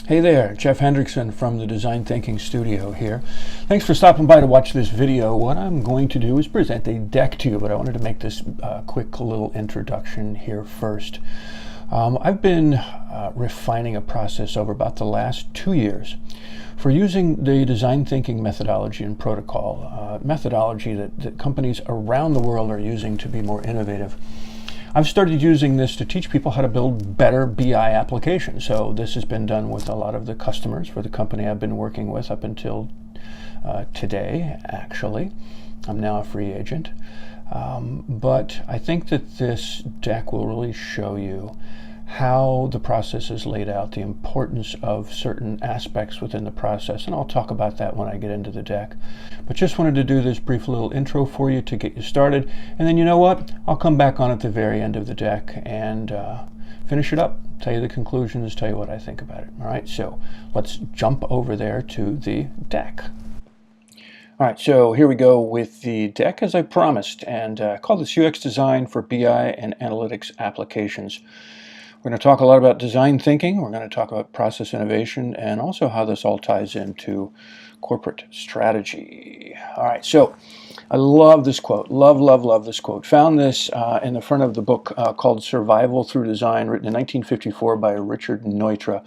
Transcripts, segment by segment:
Hey there, Jeff Hendrickson from the Design Thinking Studio here. Thanks for stopping by to watch this video. What I'm going to do is present a deck to you, but I wanted to make this quick little introduction here first. I've been refining a process over about the last 2 years for using the design thinking methodology and protocol, methodology that companies around the world are using to be more innovative. I've started using this to teach people how to build better BI applications. So this has been done with a lot of the customers for the company I've been working with up until today, actually. I'm now a free agent. But I think that this deck will really show you how the process is laid out, the importance of certain aspects within the process, and I'll talk about that when I get into the deck. But just wanted to do this brief little intro for you to get you started, and then you know what? I'll come back on at the very end of the deck and finish it up, tell you the conclusions, tell you what I think about it. All right, so let's jump over there to the deck. All right, so here we go with the deck as I promised, and I call this UX Design for BI and Analytics Applications. We're going to talk a lot about design thinking, we're going to talk about process innovation, and also how this all ties into corporate strategy. All right, so I love this quote, love this quote. Found this in the front of the book called Survival Through Design, written in 1954 by Richard Neutra.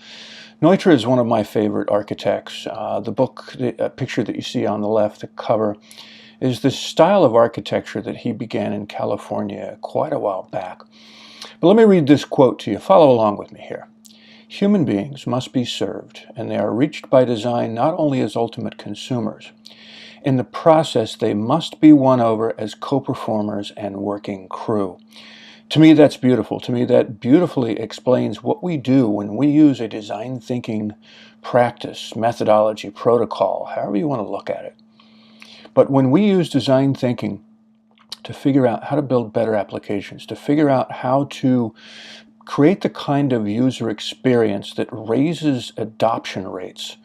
Neutra is one of my favorite architects. The book, the picture that you see on the left, the cover, is the style of architecture that he began in California quite a while back. But let me read this quote to you. Follow along with me here. Human beings must be served, and they are reached by design not only as ultimate consumers. In the process, they must be won over as co-performers and working crew. To me, that's beautiful. To me, that beautifully explains what we do when we use a design thinking practice, methodology, protocol, however you want to look at it. But when we use design thinking to figure out how to build better applications, to figure out how to create the kind of user experience that raises adoption rates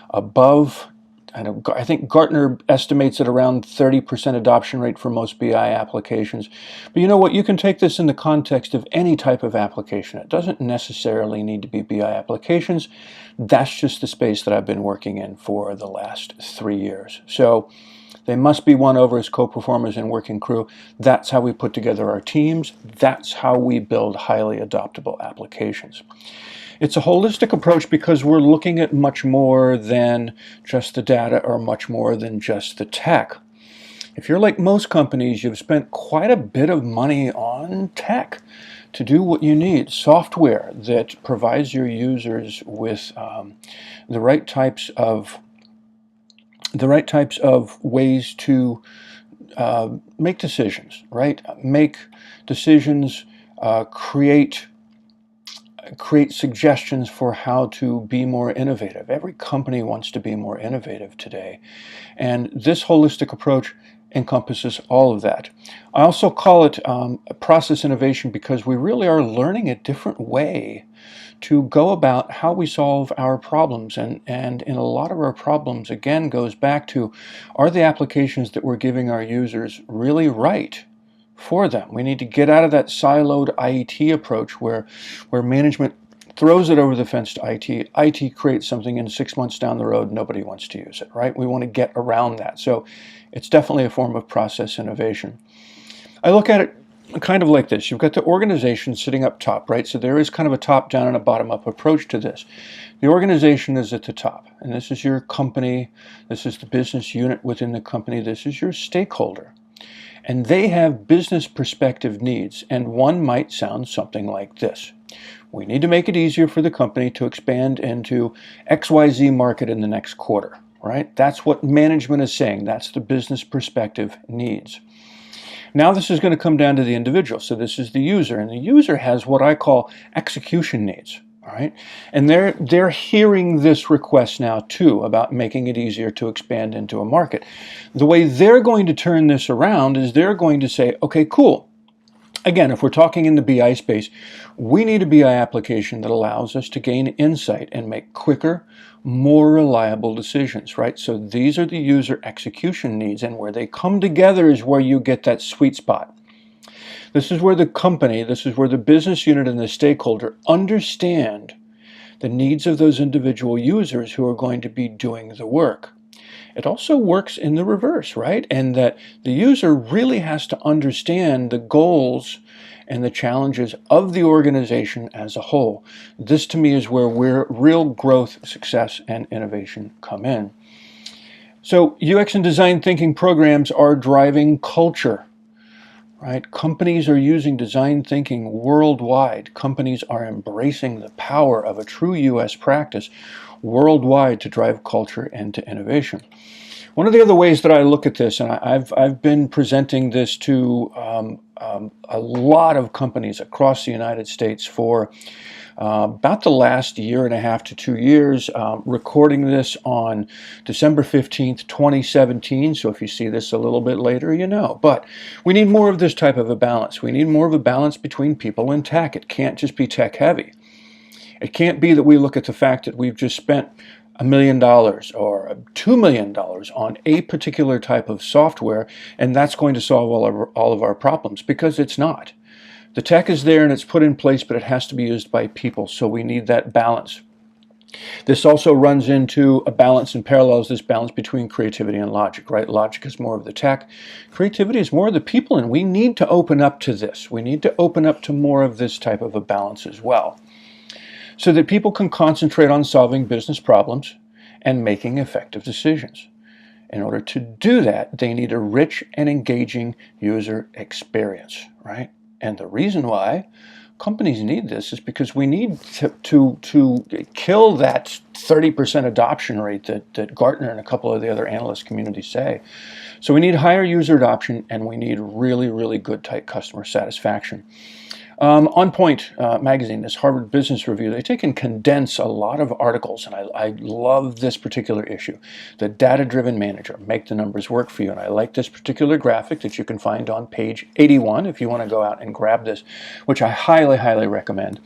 above, I think Gartner estimates at around 30% adoption rate for most BI applications. But you know what? You can take this in the context of any type of application. It doesn't necessarily need to be BI applications. That's just the space that I've been working in for the last 3 years. So they must be won over as co-performers and working crew. That's how we put together our teams. That's how we build highly adoptable applications. It's a holistic approach because we're looking at much more than just the data or much more than just the tech. If you're like most companies, you've spent quite a bit of money on tech to do what you need, software that provides your users with the right types of ways to make decisions, right? Make decisions, create suggestions for how to be more innovative. Every company wants to be more innovative today. And this holistic approach encompasses all of that. I also call it process innovation because we really are learning a different way to go about how we solve our problems. And in a lot of our problems, again, goes back to, are the applications that we're giving our users really right for them? We need to get out of that siloed IT approach where management throws it over the fence to IT. IT creates something, and 6 months down the road, nobody wants to use it, right? We want to get around that. So it's definitely a form of process innovation. I look at it kind of like this. You've got the organization sitting up top, right? So there is kind of a top-down and a bottom-up approach to this. The organization is at the top, and this is your company. This is the business unit within the company. This is your stakeholder. And they have business perspective needs, and one might sound something like this. We need to make it easier for the company to expand into XYZ market in the next quarter, right? That's what management is saying. That's the business perspective needs. Now this is going to come down to the individual. So this is the user, and the user has what I call execution needs. All right, and they're hearing this request now too about making it easier to expand into a market. The way they're going to turn this around is they're going to say, okay, cool. Again, if we're talking in the BI space, we need a BI application that allows us to gain insight and make quicker, more reliable decisions, right? So these are the user execution needs, and where they come together is where you get that sweet spot. This is where the company, this is where the business unit and the stakeholder understand the needs of those individual users who are going to be doing the work. It also works in the reverse, right? And that the user really has to understand the goals and the challenges of the organization as a whole. This, to me, is where real growth, success, and innovation come in. So UX and design thinking programs are driving culture, right? Companies are using design thinking worldwide. Companies are embracing the power of a true US practice worldwide to drive culture and to innovation. One of the other ways that I look at this, and I've been presenting this to a lot of companies across the United States for about the last year and a half to 2 years, recording this on December 15th, 2017. So if you see this a little bit later, you know. But we need more of this type of a balance. We need more of a balance between people and tech. It can't just be tech heavy. It can't be that we look at the fact that we've just spent $1 million or $2 million on a particular type of software, and that's going to solve all of our problems, because it's not. The tech is there and it's put in place, but it has to be used by people, so we need that balance. This also runs into a balance and parallels this balance between creativity and logic, right? Logic is more of the tech. Creativity is more of the people, and we need to open up to this. We need to open up to more of this type of a balance as well, so that people can concentrate on solving business problems and making effective decisions. In order to do that, they need a rich and engaging user experience, right? And the reason why companies need this is because we need to kill that 30% adoption rate that Gartner and a couple of the other analyst communities say. So we need higher user adoption, and we need really, really good, tight customer satisfaction. On Point magazine, this Harvard Business Review, they take and condense a lot of articles, and I love this particular issue. The Data-Driven Manager, make the numbers work for you. And I like this particular graphic that you can find on page 81 if you want to go out and grab this, which I highly, highly recommend.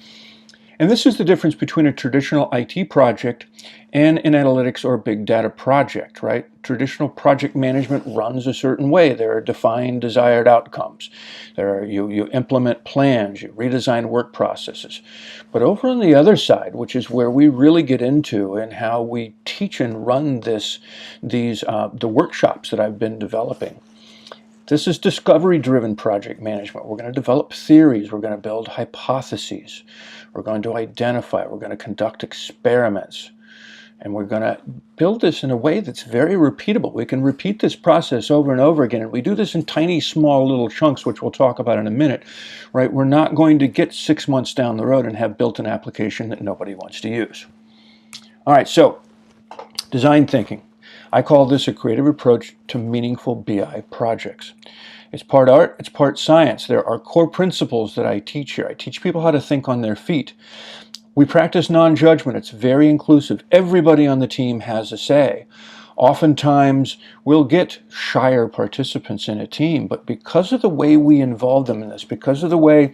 And this is the difference between a traditional IT project and an analytics or big data project, right? Traditional project management runs a certain way. There are defined desired outcomes. You implement plans, you redesign work processes. But over on the other side, which is where we really get into and how we teach and run the workshops that I've been developing. This is discovery-driven project management. We're going to develop theories. We're going to build hypotheses. We're going to identify. We're going to conduct experiments. And we're going to build this in a way that's very repeatable. We can repeat this process over and over again. And we do this in tiny, small little chunks, which we'll talk about in a minute, right? We're not going to get 6 months down the road and have built an application that nobody wants to use. All right, so design thinking. I call this a creative approach to meaningful BI projects. It's part art, it's part science. There are core principles that I teach here. I teach people how to think on their feet. We practice non-judgment. It's very inclusive. Everybody on the team has a say. Oftentimes, we'll get shyer participants in a team, but because of the way we involve them in this, because of the way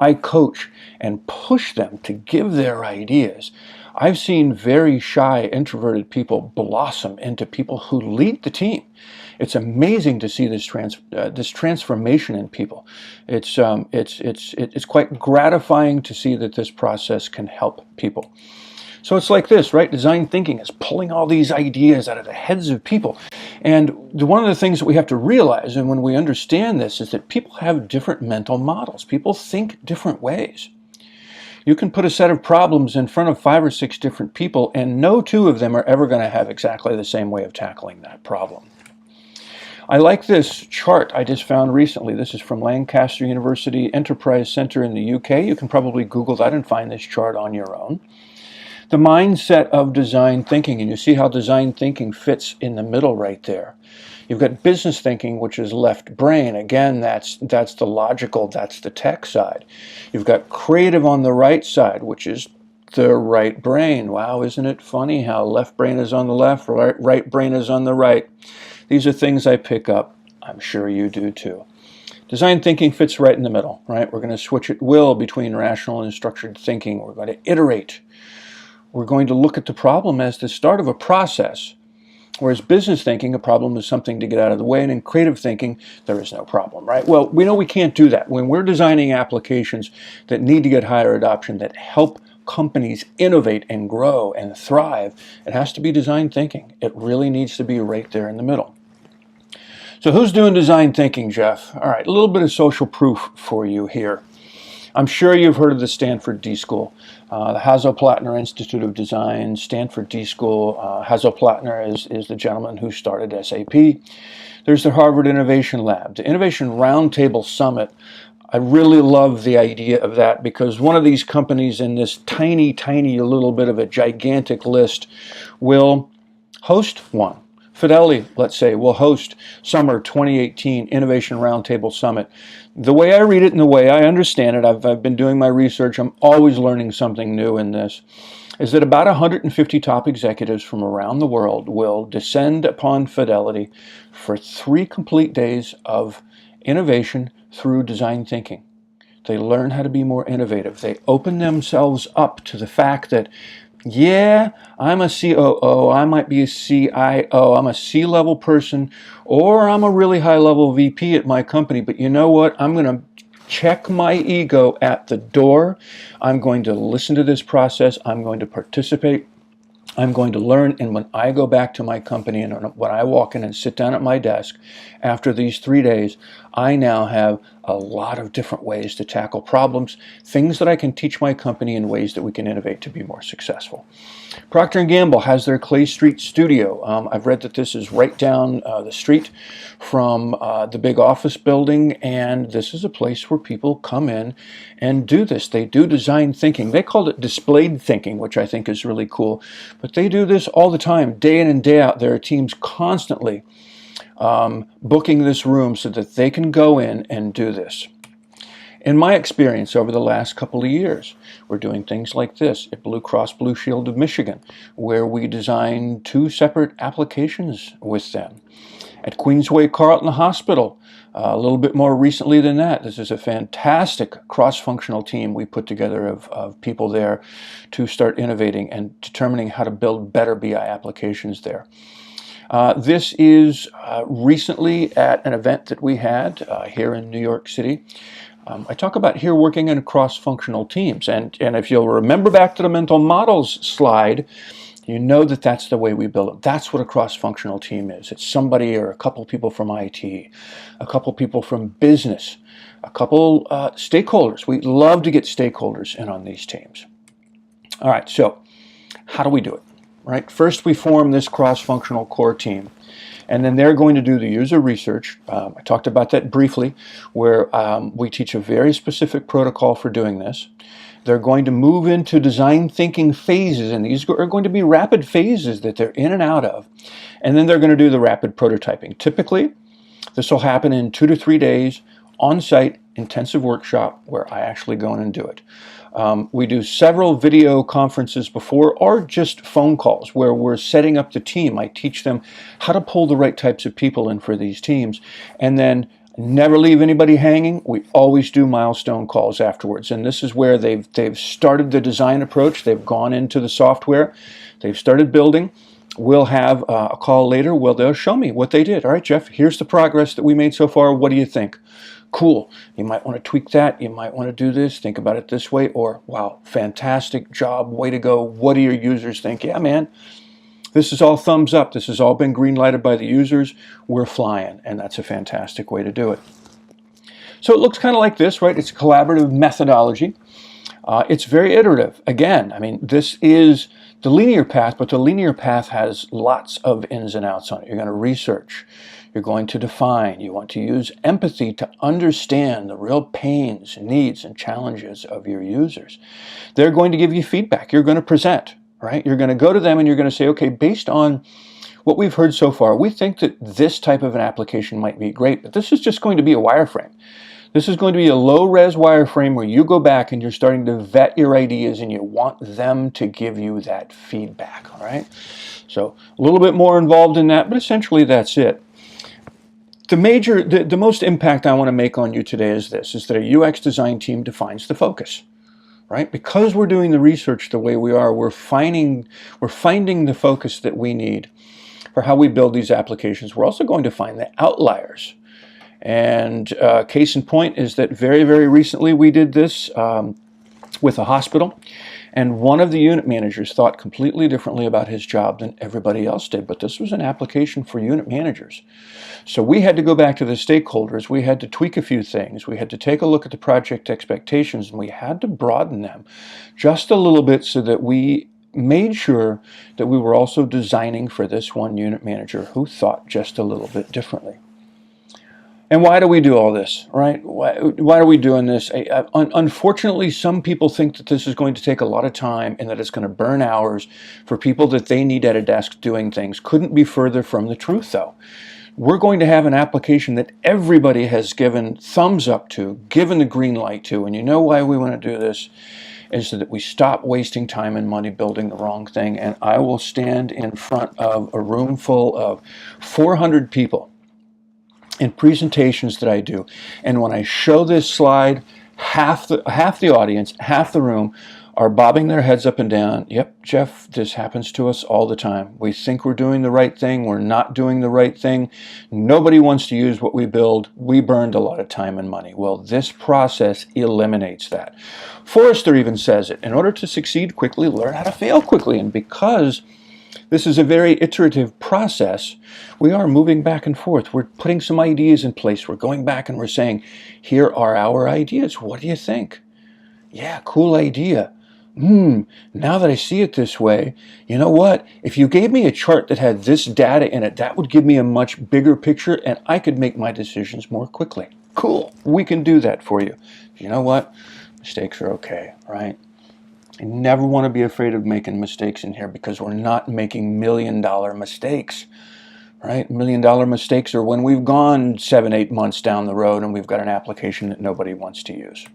I coach and push them to give their ideas, I've seen very shy, introverted people blossom into people who lead the team. It's amazing to see this transformation in people. It's quite gratifying to see that this process can help people. So it's like this, right? Design thinking is pulling all these ideas out of the heads of people. And one of the things that we have to realize, and when we understand this, is that people have different mental models. People think different ways. You can put a set of problems in front of 5 or 6 different people, and no 2 of them are ever going to have exactly the same way of tackling that problem. I like this chart I just found recently. This is from Lancaster University Enterprise Center in the UK. You can probably Google that and find this chart on your own. The mindset of design thinking, and you see how design thinking fits in the middle right there. You've got business thinking, which is left brain. Again, that's the logical, that's the tech side. You've got creative on the right side, which is the right brain. Wow, isn't it funny how left brain is on the left, right brain is on the right? These are things I pick up. I'm sure you do too. Design thinking fits right in the middle, right? We're going to switch at will between rational and structured thinking. We're going to iterate. We're going to look at the problem as the start of a process. Whereas business thinking, a problem is something to get out of the way, and in creative thinking, there is no problem, right? Well, we know we can't do that. When we're designing applications that need to get higher adoption, that help companies innovate and grow and thrive, it has to be design thinking. It really needs to be right there in the middle. So who's doing design thinking, Jeff? All right, a little bit of social proof for you here. I'm sure you've heard of the Stanford D-School, the Hasso-Plattner Institute of Design, Stanford D-School. Hasso-Plattner is the gentleman who started SAP. There's the Harvard Innovation Lab. The Innovation Roundtable Summit, I really love the idea of that, because one of these companies in this tiny, tiny little bit of a gigantic list will host one. Fidelity, let's say, will host Summer 2018 Innovation Roundtable Summit. The way I read it and the way I understand it, I've been doing my research, I'm always learning something new in this, is that about 150 top executives from around the world will descend upon Fidelity for 3 complete days of innovation through design thinking. They learn how to be more innovative. They open themselves up to the fact that, yeah, I'm a COO, I might be a CIO, I'm a C-level person, or I'm a really high-level VP at my company, but you know what? I'm going to check my ego at the door. I'm going to listen to this process. I'm going to participate. I'm going to learn, and when I go back to my company and when I walk in and sit down at my desk after these 3 days, I now have a lot of different ways to tackle problems, things that I can teach my company in ways that we can innovate to be more successful. Procter & Gamble has their Clay Street studio. I've read that this is right down the street from the big office building, and this is a place where people come in and do this. They do design thinking. They called it displayed thinking, which I think is really cool. But they do this all the time, day in and day out. There are teams constantly booking this room so that they can go in and do this. In my experience over the last couple of years, we're doing things like this at Blue Cross Blue Shield of Michigan, where we designed 2 separate applications with them. At Queensway Carleton Hospital, a little bit more recently than that, this is a fantastic cross-functional team we put together of people there to start innovating and determining how to build better BI applications there. This is recently at an event that we had here in New York City. I talk about here working in cross-functional teams, and if you'll remember back to the mental models slide, you know that that's the way we build it. That's what a cross-functional team is. It's somebody or a couple people from IT, a couple people from business, a couple stakeholders. We love to get stakeholders in on these teams. All right, so how do we do it? Right? First, we form this cross-functional core team, and then they're going to do the user research. I talked about that briefly, where we teach a very specific protocol for doing this. They're going to move into design thinking phases, and these are going to be rapid phases that they're in and out of. And then they're going to do the rapid prototyping. Typically, this will happen in 2 to 3 days, on-site, intensive workshop, where I actually go in and do it. We do several video conferences before, or just phone calls where we're setting up the team. I teach them how to pull the right types of people in for these teams, and then never leave anybody hanging. We always do milestone calls afterwards, and this is where they've started the design approach. They've gone into the software. They've started building. We'll have a call later where they'll show me what they did. All right, Jeff, here's the progress that we made so far. What do you think? Cool. You might want to tweak that. You might want to do this. Think about it this way. Or, wow, fantastic job. Way to go. What do your users think? Yeah, man, this is all thumbs up. This has all been green lighted by the users. We're flying. And that's a fantastic way to do it. So it looks kind of like this, right? It's a collaborative methodology. It's very iterative. Again, I mean, this is the linear path, but the linear path has lots of ins and outs on it. You're going to research. You're going to define. You want to use empathy to understand the real pains, needs, and challenges of your users. They're going to give you feedback. You're going to present, right? You're going to go to them and you're going to say, okay, based on what we've heard so far, we think that this type of an application might be great, but this is just going to be a wireframe. This is going to be a low-res wireframe where you go back and you're starting to vet your ideas and you want them to give you that feedback, all right? So a little bit more involved in that, but essentially that's it. The most impact I want to make on you today is this, is that a UX design team defines the focus, right? Because we're doing the research the way we are, we're finding the focus that we need for how we build these applications. We're also going to find the outliers. And case in point is that very, very recently we did this with a hospital, and one of the unit managers thought completely differently about his job than everybody else did, but this was an application for unit managers. So we had to go back to the stakeholders, we had to tweak a few things, we had to take a look at the project expectations, and we had to broaden them just a little bit so that we made sure that we were also designing for this one unit manager who thought just a little bit differently. And why do we do all this, right? Why are we doing this? Unfortunately, some people think that this is going to take a lot of time and that it's going to burn hours for people that they need at a desk doing things. Couldn't be further from the truth, though. We're going to have an application that everybody has given thumbs up to, given the green light to, and you know why we want to do this? Is so that we stop wasting time and money building the wrong thing. And I will stand in front of a room full of 400 people in presentations that I do, and when I show this slide, half the audience, half the room are bobbing their heads up and down. Yep, Jeff, this happens to us all the time. We think we're doing the right thing, we're not doing the right thing. Nobody wants to use what we build. We burned a lot of time and money. Well, this process eliminates that. Forrester even says it. In order to succeed quickly, learn how to fail quickly. And because this is a very iterative process, we are moving back and forth. We're putting some ideas in place. We're going back and we're saying, here are our ideas. What do you think? Yeah, cool idea. Now that I see it this way, you know what? If you gave me a chart that had this data in it, that would give me a much bigger picture and I could make my decisions more quickly. Cool. We can do that for you. You know what? Mistakes are okay, right? I never want to be afraid of making mistakes in here because we're not making million-dollar mistakes, right? Million-dollar mistakes are when we've gone 7-8 months down the road and we've got an application that nobody wants to use.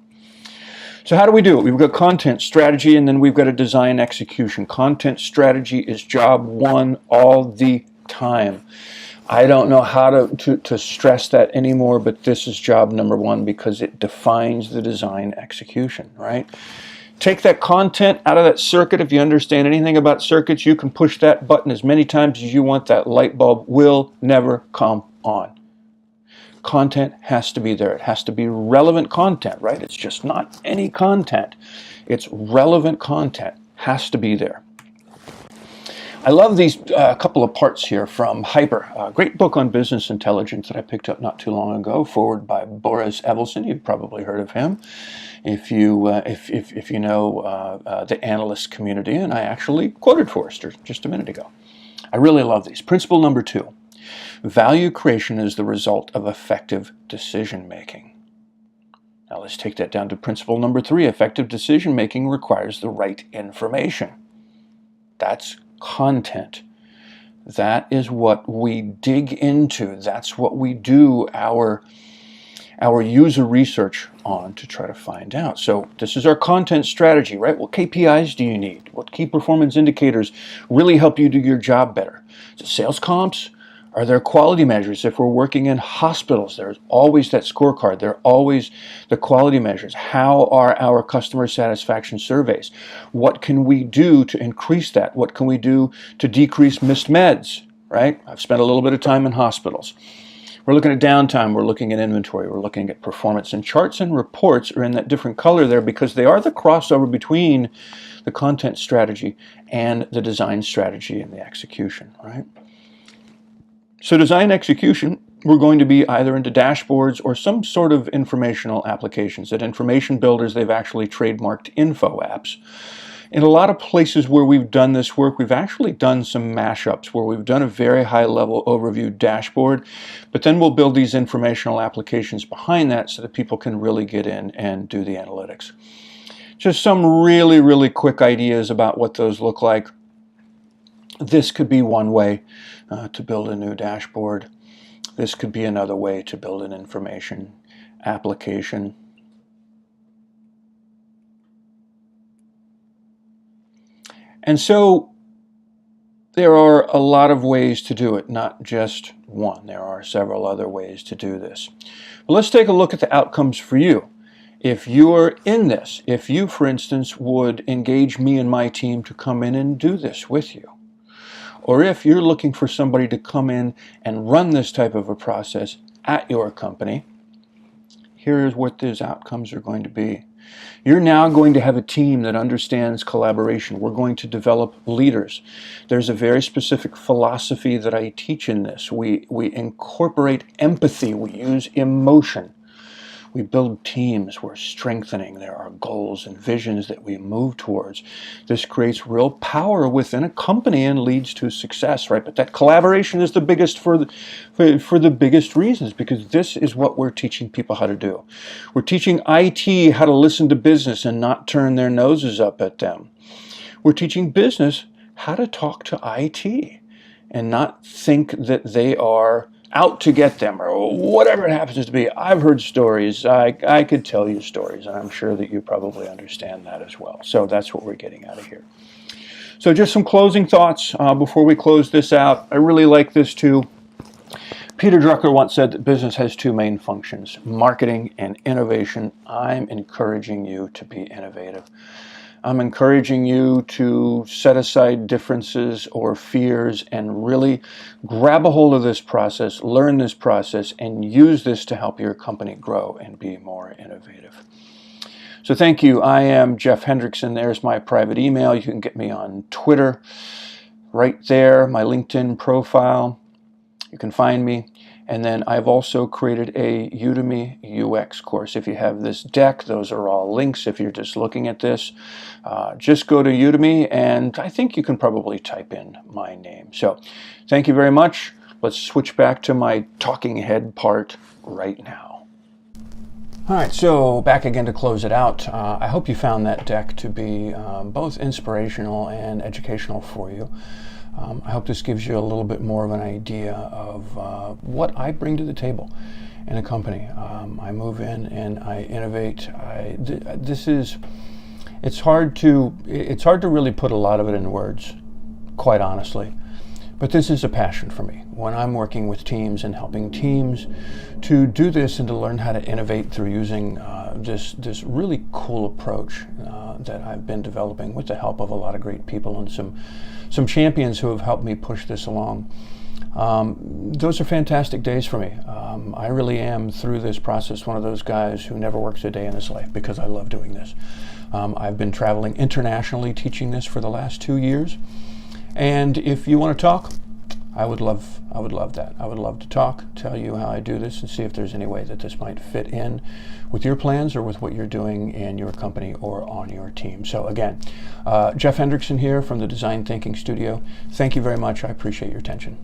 So how do we do it? We've got content strategy and then we've got a design execution. Content strategy is job one all the time. I don't know how to stress that anymore, but this is job number one because it defines the design execution, right? Take that content out of that circuit. If you understand anything about circuits, you can push that button as many times as you want. That light bulb will never come on. Content has to be there. It has to be relevant content, right? It's just not any content. It's relevant content. Has to be there. I love these couple of parts here from Hyper, a great book on business intelligence that I picked up not too long ago, forward by Boris Evelson. You've probably heard of him if you know the analyst community, and I actually quoted Forrester just a minute ago. I really love these. Principle number 2, value creation is the result of effective decision making. Now let's take that down to principle number 3, effective decision making requires the right information. That's content. That is what we dig into. That's what we do our user research on to try to find out. So this is our content strategy, right? What KPIs do you need? What key performance indicators really help you do your job better? Is it sales comps? Are there quality measures? If we're working in hospitals, there's always that scorecard. There are always the quality measures. How are our customer satisfaction surveys? What can we do to increase that? What can we do to decrease missed meds, right? I've spent a little bit of time in hospitals. We're looking at downtime. We're looking at inventory. We're looking at performance. And charts and reports are in that different color there because they are the crossover between the content strategy and the design strategy and the execution, right? So design execution, we're going to be either into dashboards or some sort of informational applications. At Information Builders, they've actually trademarked info apps. In a lot of places where we've done this work, we've actually done some mashups where we've done a very high-level overview dashboard, but then we'll build these informational applications behind that so that people can really get in and do the analytics. Just some really, really quick ideas about what those look like. This could be one way to build a new dashboard. This could be another way to build an information application. And so there are a lot of ways to do it, not just one. There are several other ways to do this. But let's take a look at the outcomes for you. If you're in this, if you, for instance, would engage me and my team to come in and do this with you, or if you're looking for somebody to come in and run this type of a process at your company, here's what those outcomes are going to be. You're now going to have a team that understands collaboration. We're going to develop leaders. There's a very specific philosophy that I teach in this. We incorporate empathy. We use emotion. We build teams. We're strengthening. There are goals and visions that we move towards. This creates real power within a company and leads to success, right? But that collaboration is the biggest for the biggest reasons, because this is what we're teaching people how to do. We're teaching IT how to listen to business and not turn their noses up at them. We're teaching business how to talk to IT and not think that they are out to get them, or whatever it happens to be. I've heard stories. I could tell you stories, and I'm sure that you probably understand that as well. So that's what we're getting out of here. So just some closing thoughts before we close this out. I really like this too. Peter Drucker once said that business has two main functions, marketing and innovation. I'm encouraging you to be innovative. I'm encouraging you to set aside differences or fears and really grab a hold of this process, learn this process, and use this to help your company grow and be more innovative. So thank you. I am Jeff Hendrickson. There's my private email. You can get me on Twitter, right there, my LinkedIn profile. You can find me. And then I've also created a Udemy UX course. If you have this deck, those are all links. If you're just looking at this, just go to Udemy, and I think you can probably type in my name. So thank you very much. Let's switch back to my talking head part right now. All right, so back again to close it out. I hope you found that deck to be both inspirational and educational for you. I hope this gives you a little bit more of an idea of what I bring to the table in a company. I move in and I innovate. It's hard to really put a lot of it in words, quite honestly. But this is a passion for me. When I'm working with teams and helping teams to do this and to learn how to innovate through using this really cool approach that I've been developing with the help of a lot of great people and some champions who have helped me push this along. Those are fantastic days for me. I really am, through this process, one of those guys who never works a day in his life because I love doing this. I've been traveling internationally teaching this for the last 2 years. And if you want to talk, I would love that. I would love to talk, tell you how I do this, and see if there's any way that this might fit in with your plans or with what you're doing in your company or on your team. So again, Jeff Hendrickson here from the Design Thinking Studio. Thank you very much. I appreciate your attention.